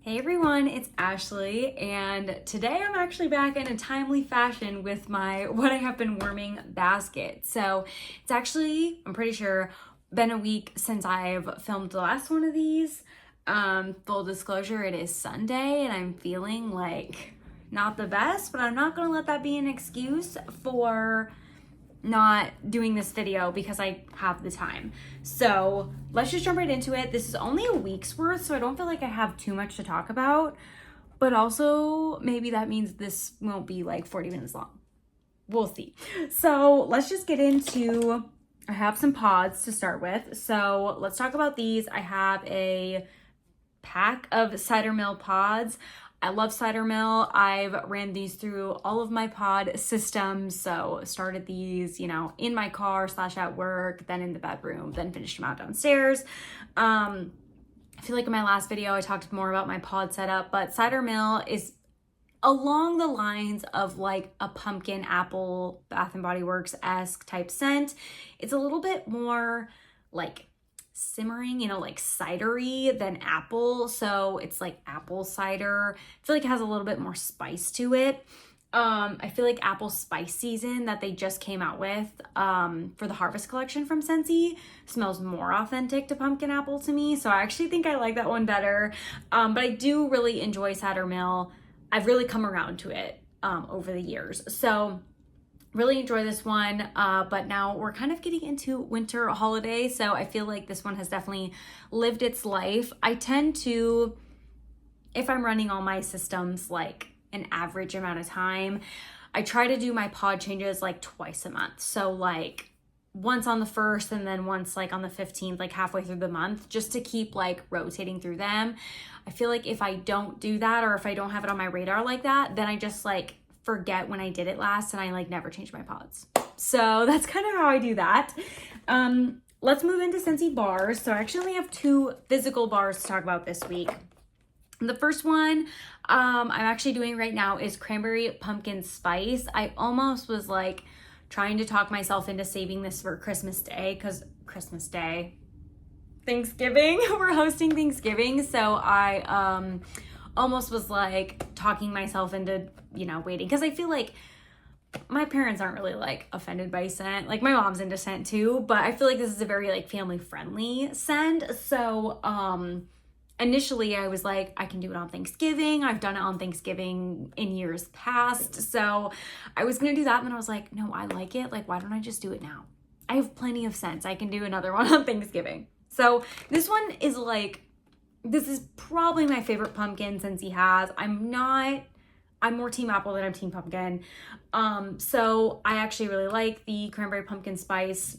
Hey everyone, it's Ashley, and today I'm actually back in a timely fashion with my what I have been warming basket. So it's actually, I'm pretty sure, been a week since I've filmed the last one of these. Full disclosure, it is Sunday and I'm feeling like not the best, but I'm not gonna let that be an excuse for not doing this video because I have the time. So let's just jump right into it. This is only a week's worth, so I don't feel like I have too much to talk about, but also maybe that means this won't be like 40 minutes long. We'll see. So let's just get into, I have some pods to start with. So let's talk about these. I have a pack of Cider Mill pods. I love Cider Mill. I've ran these through all of my pod systems. So started these, in my car / at work, then in the bedroom, then finished them out downstairs. I feel like in my last video, I talked more about my pod setup, but Cider Mill is along the lines of like a pumpkin apple Bath and Body Works-esque type scent. It's a little bit more like simmering, like cidery than apple. So it's like apple cider. I feel like it has a little bit more spice to it. I feel like apple spice season that they just came out with for the Harvest collection from Scentsy smells more authentic to pumpkin apple to me. So I actually think I like that one better. But I do really enjoy Cider Mill. I've really come around to it over the years. So really enjoy this one, but now we're kind of getting into winter holiday, so I feel like this one has definitely lived its life. I tend to, if I'm running all my systems like an average amount of time, I try to do my pod changes like twice a month. So like once on the 1st and then once like on the 15th, like halfway through the month, just to keep like rotating through them. I feel like if I don't do that, or if I don't have it on my radar like that, then I just like forget when I did it last and I like never change my pods. So that's kind of how I do that. Let's move into Scentsy bars. So I actually only have 2 physical bars to talk about this week. The first one I'm actually doing right now is Cranberry Pumpkin Spice. I almost was like trying to talk myself into saving this for Christmas Day, because Christmas Day, Thanksgiving, we're hosting Thanksgiving. So I almost was like talking myself into, waiting, because I feel like my parents aren't really like offended by scent. Like my mom's into scent too, but I feel like this is a very like family friendly scent. So initially I was like, I can do it on Thanksgiving. I've done it on Thanksgiving in years past. So I was gonna do that, and then I was like, no, I like it. Like, why don't I just do it now? I have plenty of scents. I can do another one on Thanksgiving. So this one is like, this is probably my favorite pumpkin Scentsy has. I'm more team apple than I'm team pumpkin. So I actually really like the Cranberry Pumpkin Spice.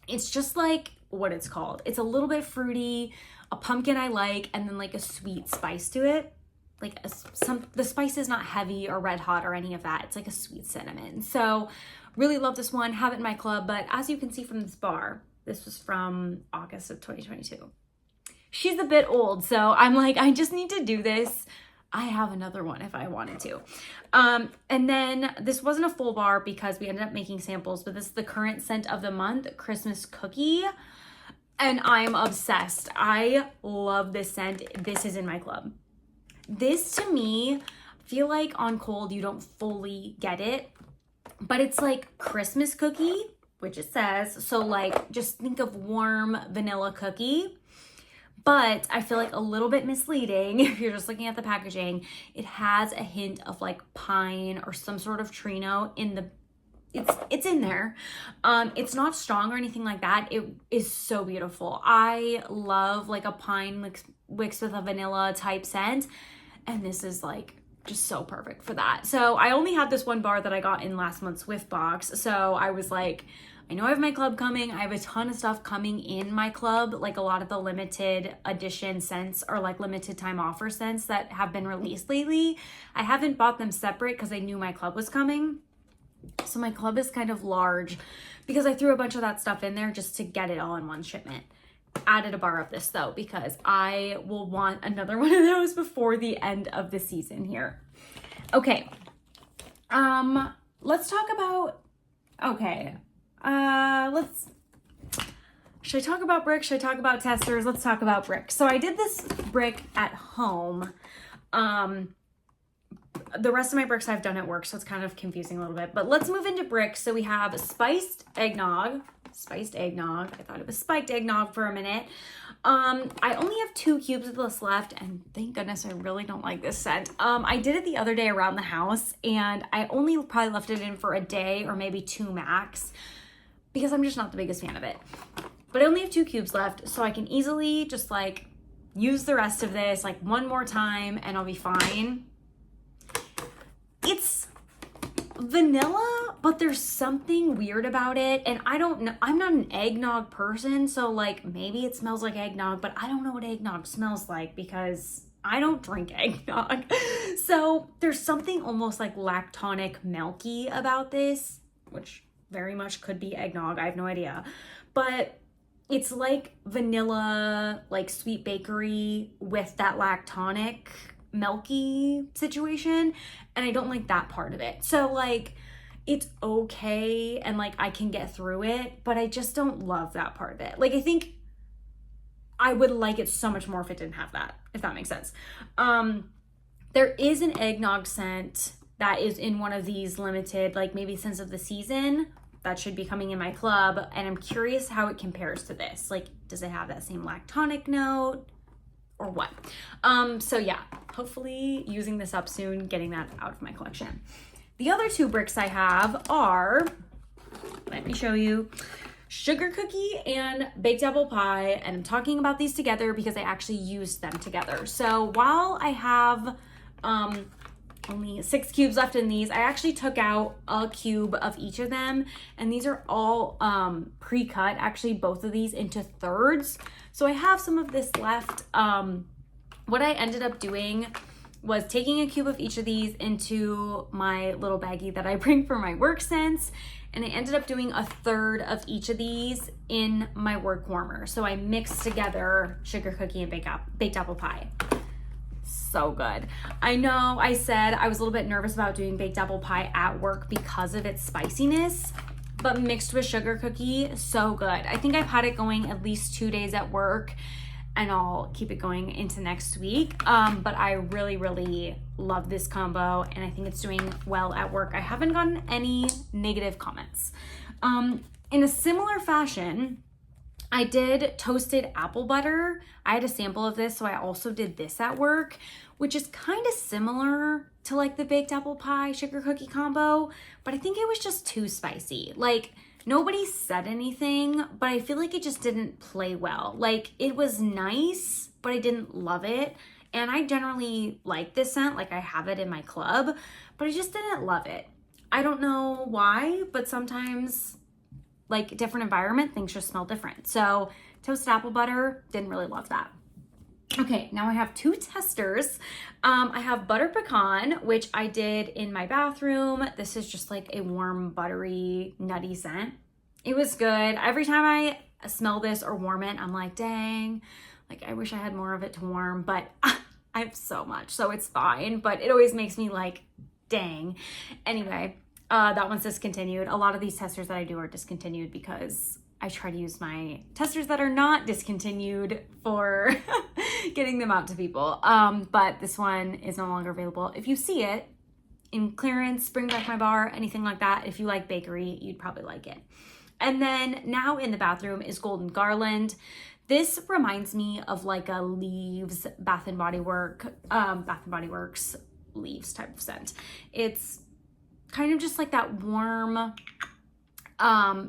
It's just like what it's called. It's a little bit fruity, a pumpkin I like, and then like a sweet spice to it. Like the spice is not heavy or red hot or any of that. It's like a sweet cinnamon. So really love this one. Have it in my club, but as you can see from this bar, this was from August of 2022. She's a bit old, so I'm like, I just need to do this. I have another one if I wanted to. And then this wasn't a full bar because we ended up making samples, but this is the current scent of the month, Christmas Cookie. And I'm obsessed. I love this scent. This is in my club. This to me, I feel like on cold, you don't fully get it, but it's like Christmas cookie, which it says. So like, just think of warm vanilla cookie. But I feel like a little bit misleading if you're just looking at the packaging. It has a hint of like pine or some sort of tree note in the, it's in there. It's not strong or anything like that. It is so beautiful. I love like a pine mixed with a vanilla type scent. And this is like just so perfect for that. So I only had this one bar that I got in last month's Swift box. So I was like, I know I have my club coming. I have a ton of stuff coming in my club, like a lot of the limited edition scents or like limited time offer scents that have been released lately. I haven't bought them separate because I knew my club was coming. So my club is kind of large because I threw a bunch of that stuff in there just to get it all in one shipment. Added a bar of this though, because I will want another one of those before the end of the season here. Okay. Let's talk about, should I talk about bricks? Should I talk about testers? Let's talk about bricks. So I did this brick at home. The rest of my bricks I've done at work, so it's kind of confusing a little bit. But let's move into bricks. So we have spiced eggnog. Spiced eggnog. I thought it was spiked eggnog for a minute. I only have 2 cubes of this left, and thank goodness I really don't like this scent. I did it the other day around the house, and I only probably left it in for a day or maybe 2 max because I'm just not the biggest fan of it. But I only have 2 cubes left, so I can easily just like use the rest of this like one more time and I'll be fine. It's vanilla, but there's something weird about it, and I don't know. I'm not an eggnog person, so like maybe it smells like eggnog, but I don't know what eggnog smells like because I don't drink eggnog. So there's something almost like lactonic milky about this, which very much could be eggnog. I have no idea, but it's like vanilla, like sweet bakery with that lactonic milky situation, and I don't like that part of it. So like it's okay and like I can get through it, but I just don't love that part of it. Like I think I would like it so much more if it didn't have that, if that makes sense. There is an eggnog scent that is in one of these limited, like maybe scents of the season, that should be coming in my club, and I'm curious how it compares to this. Like, does it have that same lactonic note or what? So yeah, hopefully using this up soon, getting that out of my collection. The other 2 bricks I have are, let me show you, sugar cookie and baked apple pie, and I'm talking about these together because I actually used them together. So while I have only 6 cubes left in these, I actually took out a cube of each of them, and these are all pre-cut, actually both of these into thirds. So I have some of this left. What I ended up doing was taking a cube of each of these into my little baggie that I bring for my work scents, and I ended up doing a third of each of these in my work warmer. So I mixed together sugar cookie and baked apple pie. So good. I know I said I was a little bit nervous about doing baked apple pie at work because of its spiciness, but mixed with sugar cookie, so good. I think I've had it going at least 2 days at work, and I'll keep it going into next week. But I really, really love this combo, and I think it's doing well at work. I haven't gotten any negative comments. In a similar fashion, I did toasted apple butter. I had a sample of this, so I also did this at work, which is kind of similar to like the baked apple pie sugar cookie combo, but I think it was just too spicy. Like, nobody said anything, but I feel like it just didn't play well. Like, it was nice, but I didn't love it. And I generally like this scent, like I have it in my club, but I just didn't love it. I don't know why, but sometimes like different environment, things just smell different. So toasted apple butter, didn't really love that. Okay, now I have 2 testers. I have butter pecan, which I did in my bathroom. This is just like a warm, buttery, nutty scent. It was good. Every time I smell this or warm it, I'm like, dang, like I wish I had more of it to warm, but I have so much, so it's fine. But it always makes me like, dang. Anyway, that one's discontinued. A lot of these testers that I do are discontinued because I try to use my testers that are not discontinued for getting them out to people. But this one is no longer available. If you see it in clearance, Bring Back My Bar, anything like that, if you like bakery, you'd probably like it. And then now in the bathroom is Golden Garland. This reminds me of like a Leaves Bath and Body Works Leaves type of scent. It's kind of just like that warm,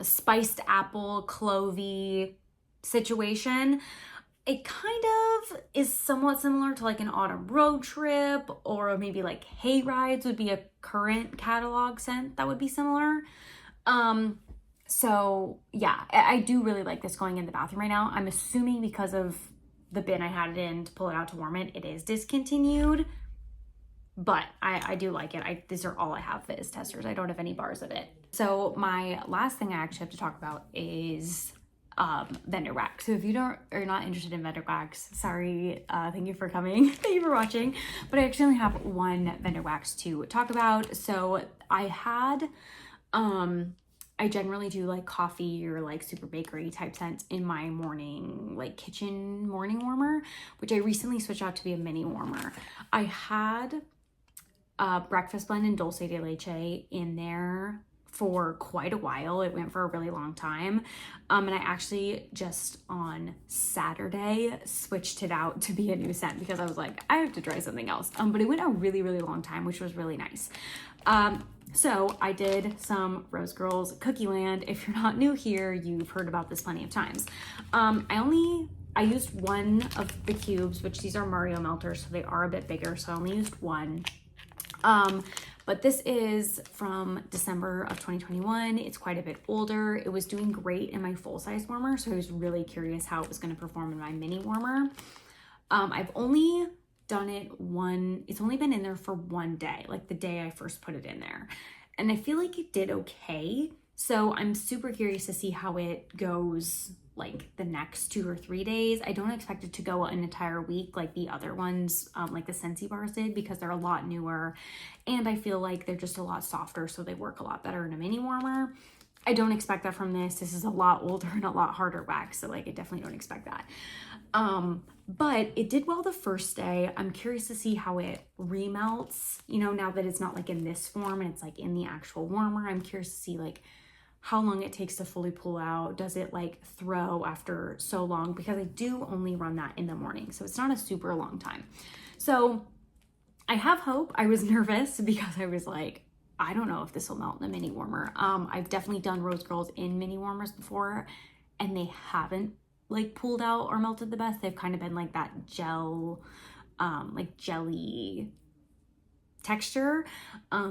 spiced apple, clovey situation. It kind of is somewhat similar to like an autumn road trip, or maybe like hay rides would be a current catalog scent that would be similar. So yeah, I do really like this going in the bathroom right now. I'm assuming because of the bin I had it in to pull it out to warm it, it is discontinued. But I do like it. These are all I have as testers. I don't have any bars of it. So my last thing I actually have to talk about is vendor wax. So if you are not interested in vendor wax, sorry, thank you for coming. Thank you for watching. But I actually only have one vendor wax to talk about. So I had I generally do like coffee or like super bakery type scents in my morning, like kitchen morning warmer, which I recently switched out to be a mini warmer. I had breakfast blend and dulce de leche in there for quite a while. It went for a really long time. And I actually just on Saturday switched it out to be a new scent because I was like, I have to try something else. But it went a really, really long time, which was really nice. So I did some Rose Girls Cookie Land. If you're not new here, you've heard about this plenty of times. I used one of the cubes, which these are Mario melters, so they are a bit bigger. So I only used one. But this is from December of 2021. It's quite a bit older. It was doing great in my full-size warmer, so I was really curious how it was going to perform in my mini warmer. I've only done it it's only been in there for one day, like the day I first put it in there. And I feel like it did okay. So I'm super curious to see how it goes like the next 2 or 3 days. I don't expect it to go an entire week like the other ones, like the Scentsy bars did, because they're a lot newer and I feel like they're just a lot softer, so they work a lot better in a mini warmer. I don't expect that from this. This is a lot older and a lot harder wax, so like I definitely don't expect that. But it did well the first day. I'm curious to see how it remelts, you know, now that it's not like in this form and it's like in the actual warmer. I'm curious to see like how long it takes to fully pull out. Does it like throw after so long? Because I do only run that in the morning, so it's not a super long time. So I have hope. I was nervous because I was like, I don't know if this will melt in a mini warmer. I've definitely done Rose Girls in mini warmers before and they haven't like pulled out or melted the best. They've kind of been like that gel, like jelly texture,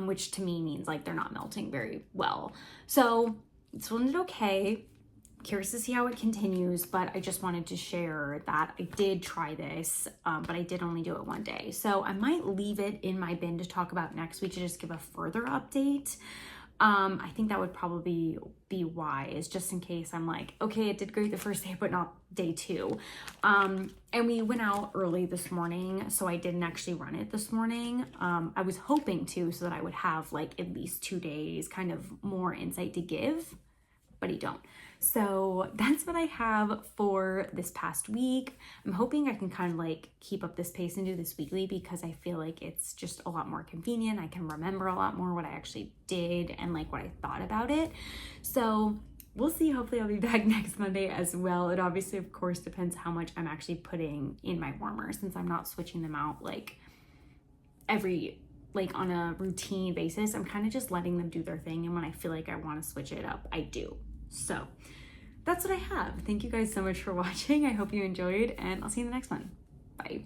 which to me means like they're not melting very well. So this one did okay. Curious to see how it continues, but I just wanted to share that I did try this, but I did only do it one day. So I might leave it in my bin to talk about next week to just give a further update. I think that would probably be wise, just in case I'm like, okay, it did great the first day, but not day 2. And we went out early this morning, so I didn't actually run it this morning. I was hoping to, so that I would have like at least 2 days kind of more insight to give, but I don't. So that's what I have for this past week. I'm hoping I can kind of like keep up this pace and do this weekly because I feel like it's just a lot more convenient. I can remember a lot more what I actually did and like what I thought about it. So we'll see. Hopefully I'll be back next Monday as well. It obviously, of course, depends how much I'm actually putting in my warmer, since I'm not switching them out like on a routine basis. I'm kind of just letting them do their thing. And when I feel like I want to switch it up, I do. So that's what I have. Thank you guys so much for watching. I hope you enjoyed, and I'll see you in the next one. Bye.